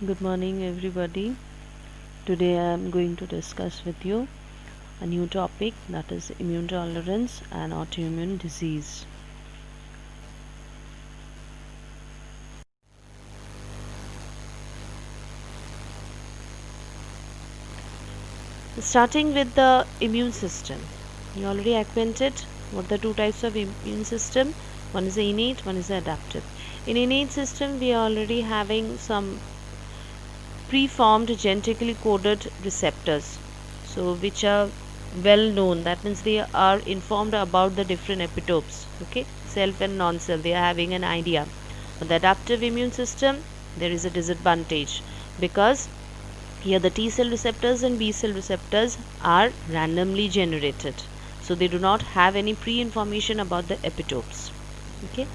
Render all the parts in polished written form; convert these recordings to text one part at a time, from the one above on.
Good morning, everybody. Today I am going to discuss with you a new topic, that is immune tolerance and autoimmune disease. Starting with the immune system. You already acquainted what the two types of immune system. One is the innate, one is the adaptive. In innate system, we are already having some preformed genetically coded receptors, so which are well known. That means they are informed about the different epitopes. Okay, self and non-self. They are having an idea. But the adaptive immune system, there is a disadvantage because here the T cell receptors and B cell receptors are randomly generated. So they do not have any pre-information about the epitopes. Okay.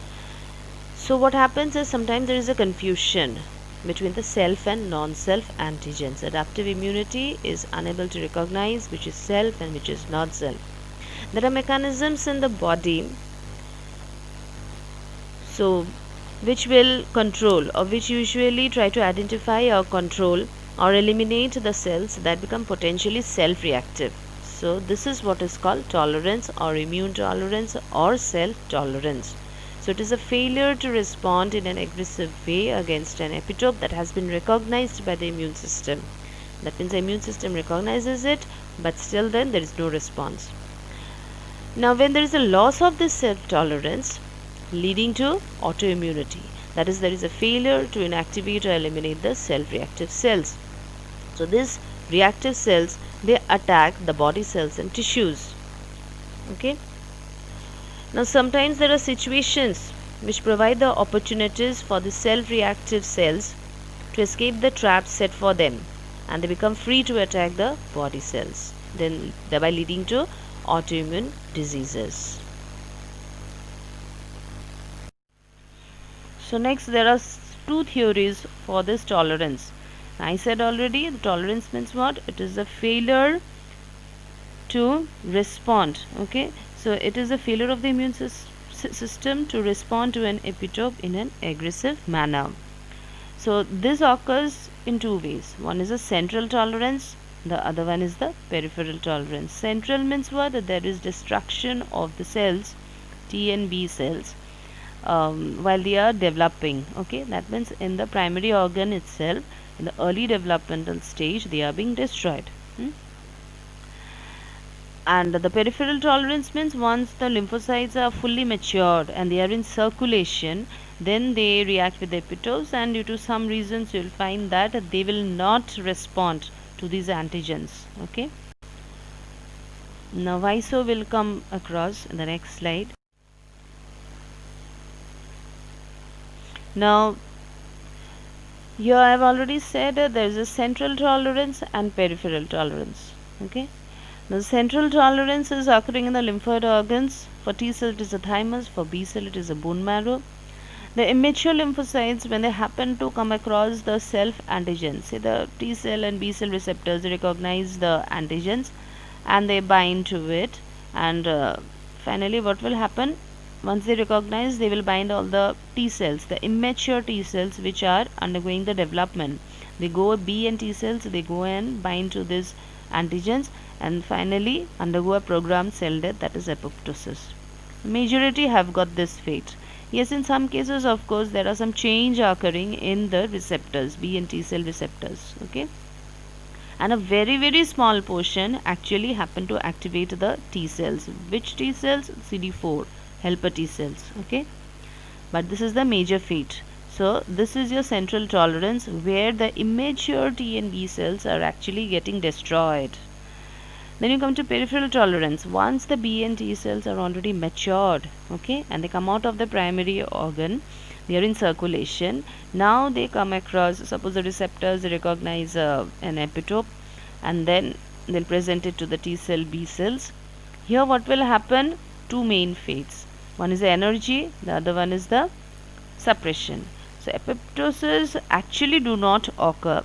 So what happens is sometimes there is a confusion between the self and non-self antigens. Adaptive immunity is unable to recognize which is self and which is not self. There are mechanisms in the body so which will control or which usually try to identify or control or eliminate the cells that become potentially self-reactive. So this is what is called tolerance or immune tolerance or self-tolerance. So it is a failure to respond in an aggressive way against an epitope that has been recognized by the immune system. That means the immune system recognizes it, but still then there is no response. Now when there is a loss of this self-tolerance leading to autoimmunity, that is there is a failure to inactivate or eliminate the self-reactive cells. So these reactive cells, they attack the body cells and tissues. Okay. Now sometimes there are situations which provide the opportunities for the self-reactive cells to escape the traps set for them, and they become free to attack the body cells, then thereby leading to autoimmune diseases. So next there are two theories for this tolerance. I said already the tolerance means what? It is a failure to respond. Okay, so it is a failure of the immune system to respond to an epitope in an aggressive manner. So this occurs in two ways. One is a central tolerance, the other one is the peripheral tolerance. Central means what? That there is destruction of the cells, T and B cells, while they are developing. Okay, that means in the primary organ itself, in the early developmental stage, they are being destroyed. And the peripheral tolerance means once the lymphocytes are fully matured and they are in circulation, then they react with the epitopes, and due to some reasons you will find that they will not respond to these antigens. Okay, now why so will come across in the next slide. Now here I have already said there is a central tolerance and peripheral tolerance. Okay, the central tolerance is occurring in the lymphoid organs. For T cell it is the thymus, for B cell it is the bone marrow. The immature lymphocytes, when they happen to come across the self antigens, say the T cell and B cell receptors, they recognize the antigens and they bind to it, and finally what will happen? Once they recognize, they will bind all the T cells, the immature T cells which are undergoing the development. They go, B and T cells, they go and bind to these antigens and finally undergo a programmed cell death, that is apoptosis. Majority have got this fate. Yes, in some cases, of course, there are some change occurring in the receptors, B and T cell receptors. Okay, and a very small portion actually happen to activate the T cells. Which T cells? CD4 helper T cells. Okay, but this is the major fate. So this is your central tolerance where the immature T and B cells are actually getting destroyed. Then you come to peripheral tolerance. Once the B and T cells are already matured, okay, and they come out of the primary organ, they are in circulation. Now they come across, suppose the receptors recognize an epitope, and then they'll present it to the T cell, B cells. Here what will happen? Two main fates. One is the energy, the other one is the suppression. So apoptosis actually do not occur.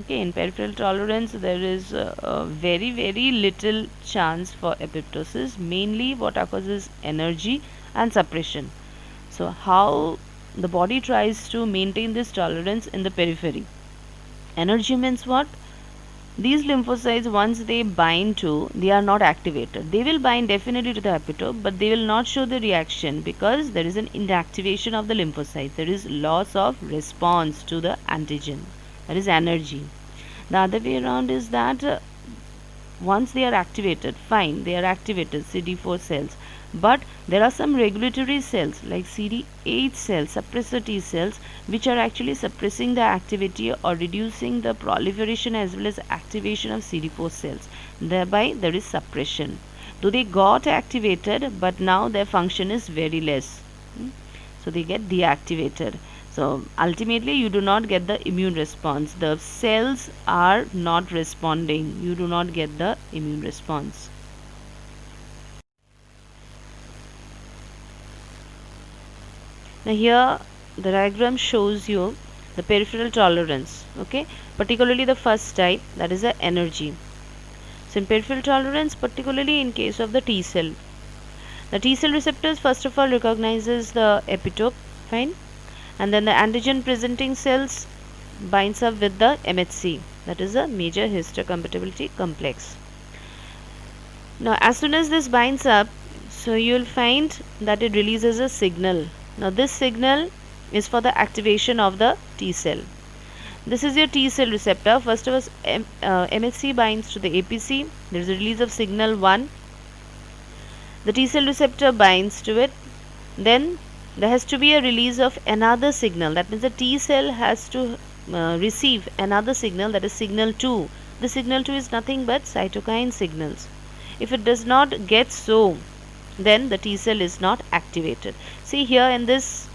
Okay, in peripheral tolerance there is very little chance for apoptosis. Mainly what occurs is energy and suppression. So how the body tries to maintain this tolerance in the periphery. Energy means what? These lymphocytes, once they bind to, they are not activated. They will bind definitely to the epitope, but they will not show the reaction because there is an inactivation of the lymphocytes. There is loss of response to the antigen. That is energy. The other way around is that once they are activated, fine, they are activated, CD4 cells. But there are some regulatory cells like CD8 cells, suppressor T cells, which are actually suppressing the activity or reducing the proliferation as well as activation of CD4 cells. Thereby, there is suppression. Though they got activated, but now their function is very less. So they get deactivated. So ultimately, you do not get the immune response. The cells are not responding. You do not get the immune response. Now here the diagram shows you the peripheral tolerance, okay, particularly the first type, that is the energy. So in peripheral tolerance, particularly in case of the T cell, the T cell receptors first of all recognizes the epitope, fine, and then the antigen presenting cells binds up with the MHC, that is a major histocompatibility complex. Now as soon as this binds up, so you will find that it releases a signal. Now this signal is for the activation of the T cell. This is your T cell receptor. First of all, MHC binds to the APC. There is a release of signal 1. The T cell receptor binds to it. Then there has to be a release of another signal. That means the T cell has to receive another signal, that is signal 2. The signal 2 is nothing but cytokine signals. If it does not get so, then the T cell is not activated. See here in this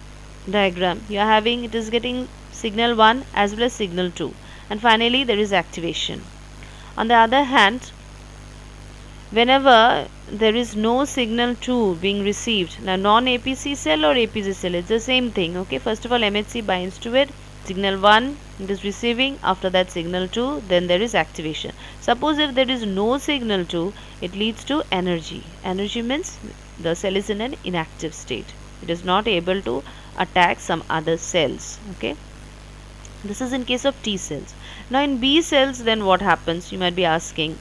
diagram, you are having, it is getting signal 1 as well as signal 2, and finally there is activation. On the other hand, whenever there is no signal 2 being received, now non-APC cell or APC cell, it's the same thing, okay. First of all, MHC binds to it, signal 1 it is receiving, after that signal 2, then there is activation. Suppose if there is no signal 2, it leads to energy. Energy means the cell is in an inactive state. It is not able to attack some other cells, okay. This is in case of T cells. Now in B cells, then what happens, you might be asking.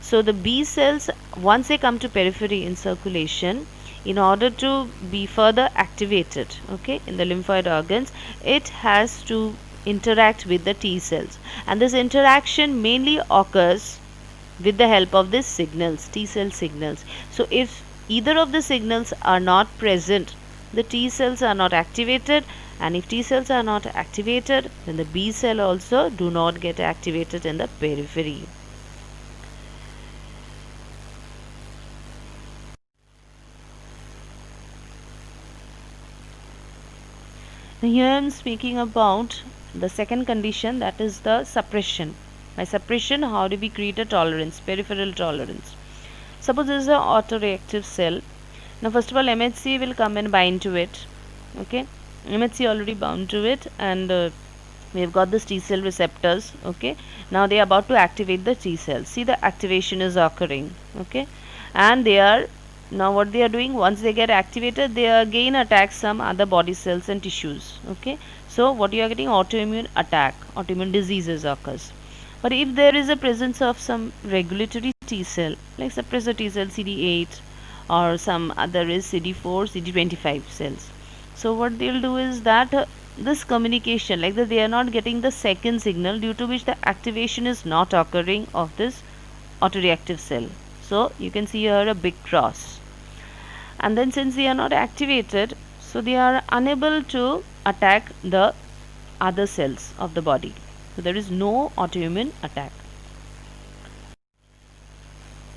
So the B cells, once they come to periphery in circulation, in order to be further activated, okay, in the lymphoid organs, it has to interact with the T cells, and this interaction mainly occurs with the help of these signals, T cell signals. So if either of the signals are not present, the T cells are not activated, and if T cells are not activated, then the B cell also do not get activated in the periphery. Now here I am speaking about the second condition, that is the suppression. By suppression, how do we create a tolerance, peripheral tolerance? Suppose this is an autoreactive cell. Now first of all, MHC will come and bind to it, okay. MHC already bound to it, and we have got this T cell receptors, okay. Now they are about to activate the T cells. See, the activation is occurring, okay, and they are, now what they are doing, once they get activated, they again attack some other body cells and tissues, okay. So what you are getting, autoimmune attack, autoimmune diseases occurs. But if there is a presence of some regulatory T cell like suppressor T cell CD8, or some other is CD4 CD25 cells, so what they'll do is that this communication, like that, they are not getting the second signal, due to which the activation is not occurring of this autoreactive cell. So you can see here a big cross, and then since they are not activated, so they are unable to attack the other cells of the body. So there is no autoimmune attack.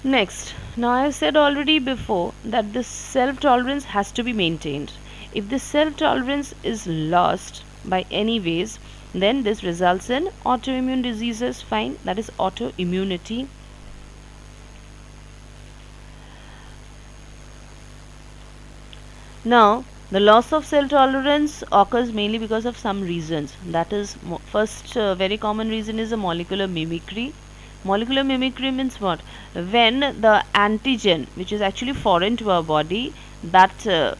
Next, now I have said already before that this self tolerance has to be maintained. If this self tolerance is lost by any ways, then this results in autoimmune diseases, fine, that is autoimmunity. Now, the loss of cell tolerance occurs mainly because of some reasons. That is, first very common reason is a molecular mimicry. Molecular mimicry means what? When the antigen, which is actually foreign to our body, that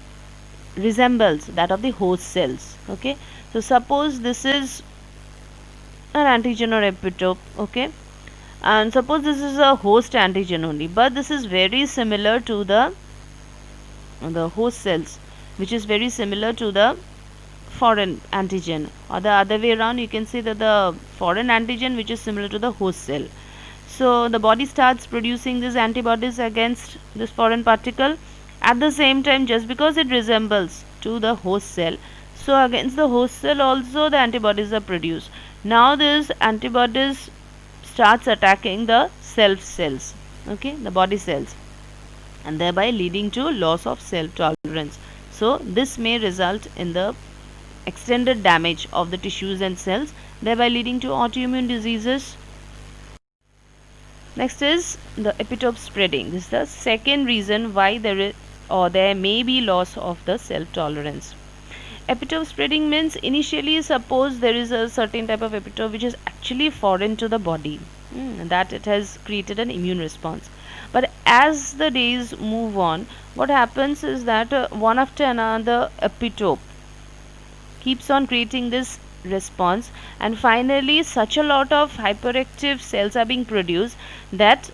resembles that of the host cells. Okay. So suppose this is an antigen or epitope. Okay, and suppose this is a host antigen only, but this is very similar to the host cells, which is very similar to the foreign antigen, or the other way around, you can say that the foreign antigen which is similar to the host cell. So the body starts producing these antibodies against this foreign particle. At the same time, just because it resembles to the host cell, so against the host cell also the antibodies are produced. Now these antibodies starts attacking the self cells, okay, the body cells, and thereby leading to loss of self tolerance. So this may result in the extended damage of the tissues and cells, thereby leading to autoimmune diseases. Next is the epitope spreading. This is the second reason why there may be loss of the self tolerance. Epitope spreading means initially suppose there is a certain type of epitope which is actually foreign to the body, that it has created an immune response. But as the days move on, what happens is that one after another epitope keeps on creating this response, and finally such a lot of hyperactive cells are being produced that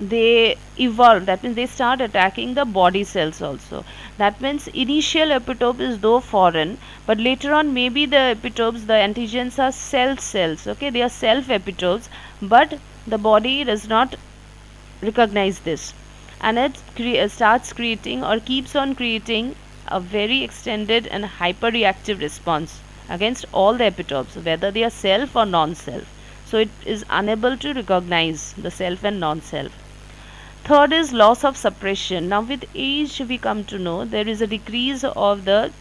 they evolve, that means they start attacking the body cells also. That means initial epitope is though foreign, but later on maybe the epitopes, the antigens are cells, okay, they are self epitopes, but the body does not recognize this, and it starts creating or keeps on creating a very extended and hyperreactive response against all the epitopes, whether they are self or non-self. So it is unable to recognize the self and non-self. Third is loss of suppression. Now with age we come to know there is a decrease of the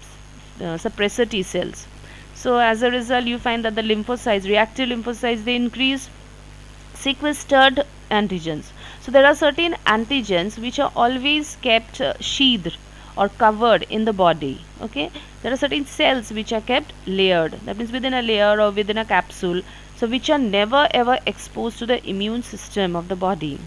suppressor T cells. So as a result you find that the lymphocytes, reactive lymphocytes, they increase. Sequestered antigens. So there are certain antigens which are always kept sheathed or covered in the body. Okay, there are certain cells which are kept layered, that means within a layer or within a capsule, so which are never ever exposed to the immune system of the body.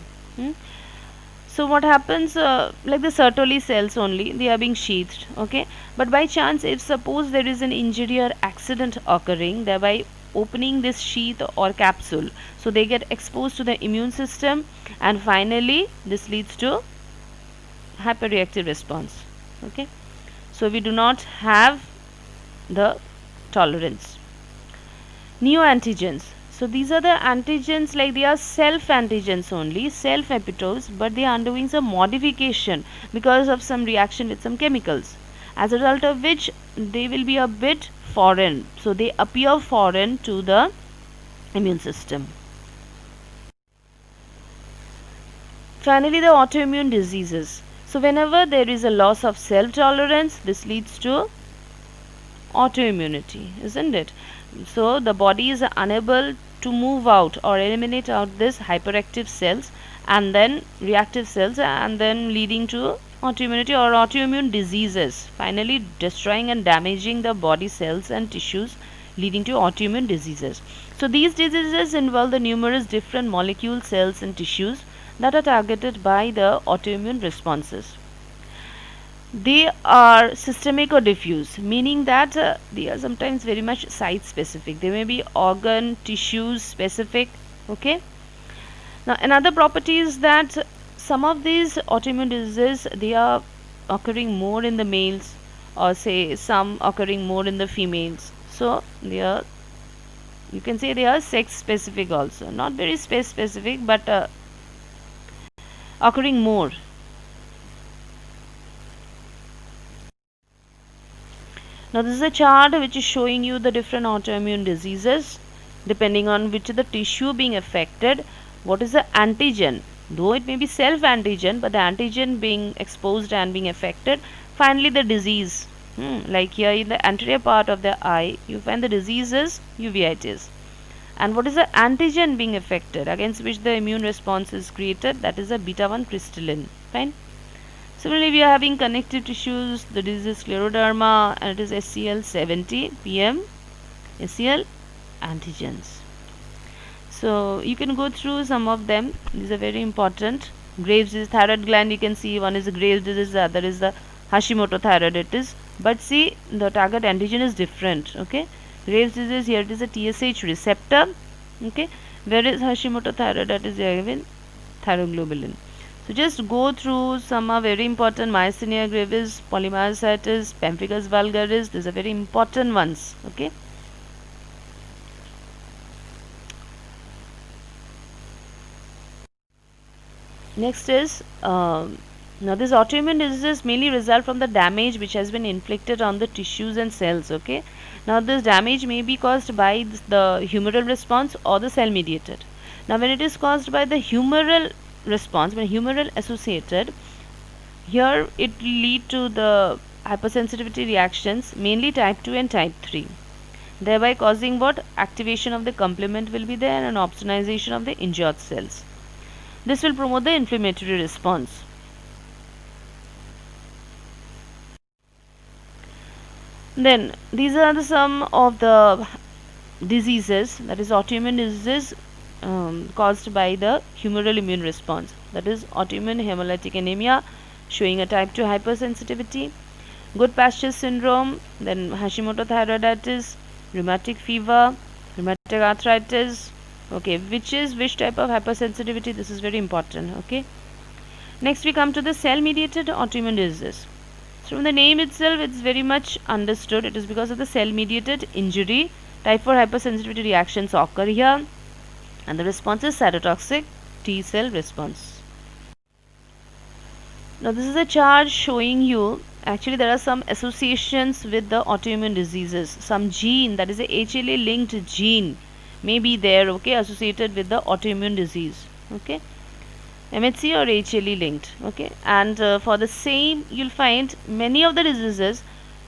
So what happens, like the Sertoli cells only, they are being sheathed, okay, but by chance if suppose there is an injury or accident occurring, thereby opening this sheath or capsule, so they get exposed to the immune system, and finally this leads to hyperreactive response. Okay, so we do not have the tolerance. Neoantigens. So these are the antigens, like they are self antigens only, self epitopes, but they are undergoing some modification because of some reaction with some chemicals, as a result of which they will be a bit foreign, so they appear foreign to the immune system. Finally, the autoimmune diseases. So whenever there is a loss of self tolerance, this leads to autoimmunity, isn't it? So the body is unable to move out or eliminate out this hyperactive cells and then reactive cells, and then leading to autoimmunity or autoimmune diseases, finally destroying and damaging the body cells and tissues, leading to autoimmune diseases. So these diseases involve the numerous different molecules, cells and tissues that are targeted by the autoimmune responses. They are systemic or diffuse, meaning that they are sometimes very much site specific. They may be organ, tissues specific. Okay. Now another property is that some of these autoimmune diseases, they are occurring more in the males, or say some occurring more in the females. So they are, you can say they are sex specific also, not very space specific, but occurring more. Now this is a chart which is showing you the different autoimmune diseases depending on which the tissue being affected, what is the antigen, though it may be self antigen, but the antigen being exposed and being affected, finally the disease. Like here in the anterior part of the eye, you find the disease is uveitis. And what is the antigen being affected against which the immune response is created? That is a beta 1 crystallin. Fine. Similarly, we are having connective tissues. The disease is scleroderma, and it is SCL70 PM SCL antigens. So you can go through some of them. These are very important. Graves' disease, thyroid gland. You can see one is the Graves' disease, the other is the Hashimoto thyroiditis. But see, the target antigen is different. Okay. Graves' disease, here it is a TSH receptor. Okay, where is Hashimoto thyroiditis? Given thyroglobulin. So just go through some are very important: myasthenia gravis, polymyositis, pemphigus vulgaris. These are very important ones. Okay. Next is now this autoimmune diseases mainly result from the damage which has been inflicted on the tissues and cells. Okay. Now this damage may be caused by the humoral response or the cell mediated. Now when it is caused by the humoral response, when humoral associated, here it will lead to the hypersensitivity reactions, mainly type 2 and type 3, thereby causing what? Activation of the complement will be there and opsonization of the injured cells. This will promote the inflammatory response. Then these are some of the diseases, that is autoimmune diseases caused by the humoral immune response. That is autoimmune hemolytic anemia showing a type 2 hypersensitivity, Goodpasture syndrome, then Hashimoto thyroiditis, rheumatic fever, rheumatic arthritis. Okay, which type of hypersensitivity? This is very important. Okay. Next we come to the cell mediated autoimmune diseases. So from the name itself, it's very much understood. It is because of the cell mediated injury. Type 4 hypersensitivity reactions occur here, and the response is cytotoxic T cell response. Now this is a chart showing you actually there are some associations with the autoimmune diseases. Some gene, that is a HLA linked gene, may be there, okay, associated with the autoimmune disease. Okay, MHC or HLE linked. Okay, and for the same you'll find many of the diseases,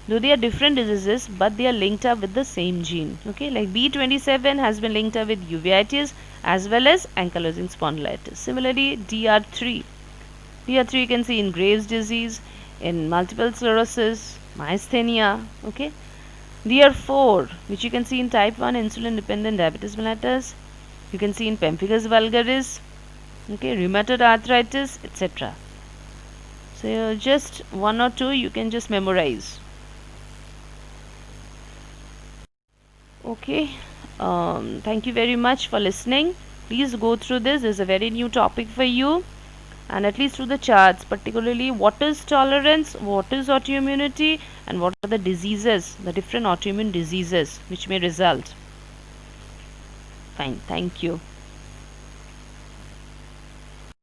though they are different diseases, but they are linked up with the same gene. Okay, like B27 has been linked up with uveitis as well as ankylosing spondylitis. Similarly, DR3 you can see in Graves' disease, in multiple sclerosis, myasthenia. Okay, DR4, which you can see in type 1 insulin dependent diabetes mellitus, you can see in pemphigus vulgaris, okay, rheumatoid arthritis, etc. So just one or two you can just memorize. Okay, thank you very much for listening. Please go through this. This is a very new topic for you, and at least through the charts, particularly what is tolerance, what is autoimmunity, and what are the diseases, the different autoimmune diseases which may result. Fine, thank you.